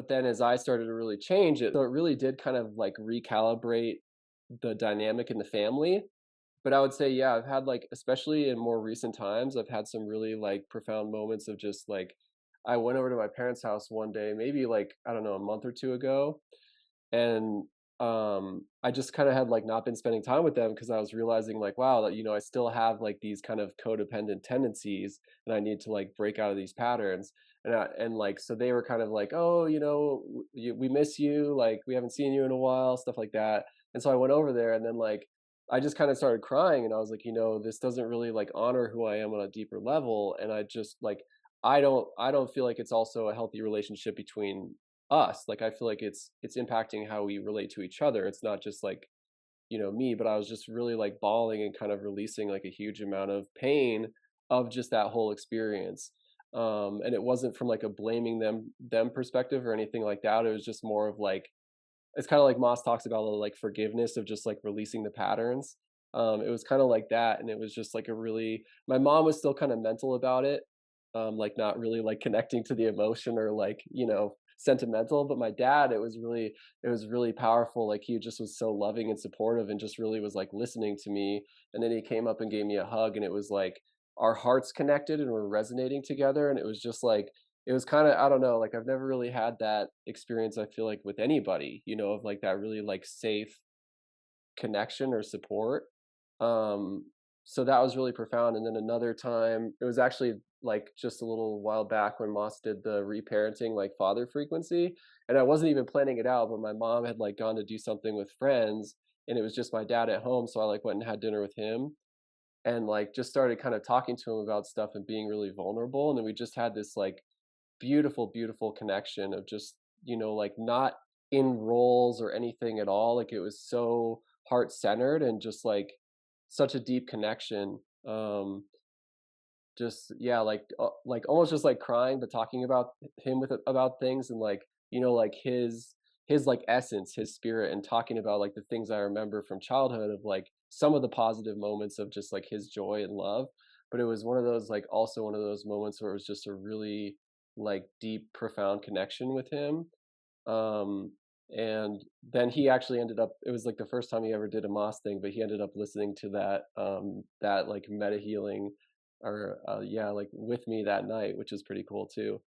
But then as I started to really change it, so it really did kind of like recalibrate the dynamic in the family. But I would say, yeah, I've had like, especially in more recent times, I've had some really like profound moments of just like, I went over to my parents' house one day, maybe like, I don't know, a month or two ago, and I just kind of had like not been spending time with them because I was realizing like, wow, that I still have like these kind of codependent tendencies, and I need to like break out of these patterns. And like, so they were kind of like, oh, we miss you, like we haven't seen you in a while, stuff like that. And so I went over there, and then like I just kind of started crying, and I was like, this doesn't really like honor who I am on a deeper level. And I just like, I don't feel like it's also a healthy relationship between us. Like, I feel like it's impacting how we relate to each other. It's not just like, me, but I was just really like bawling and kind of releasing like a huge amount of pain of just that whole experience. And it wasn't from like a blaming them perspective or anything like that. It was just more of like, it's kind of like Moss talks about, like forgiveness of just like releasing the patterns. It was kind of like that, and it was just like a really. My mom was still kind of mental about it, like not really like connecting to the emotion or like sentimental. But my dad, it was really powerful. Like he just was so loving and supportive, and just really was like listening to me. And then he came up and gave me a hug, and it was like our hearts connected and we're resonating together, and it was just like it was kind of, I don't know, like I've never really had that experience, I feel like, with anybody, of like that really like safe connection or support. Um so that was really profound. And then another time, it was actually like just a little while back when Moss did the reparenting like father frequency, and I wasn't even planning it out, but my mom had like gone to do something with friends, and it was just my dad at home, so I like went and had dinner with him, and like just started kind of talking to him about stuff and being really vulnerable. And then we just had this like beautiful, beautiful connection of just, like not in roles or anything at all. Like it was so heart centered and just like such a deep connection. Just yeah, like almost just like crying, but talking about him with about things, and like like his like essence, his spirit, and talking about like the things I remember from childhood of like some of the positive moments of just like his joy and love. But it was one of those, like also one of those moments where it was just a really like deep, profound connection with him. Um, and then he actually ended up, it was like the first time he ever did a Moss thing, but he ended up listening to that like meta healing, or yeah, like with me that night, which is pretty cool too.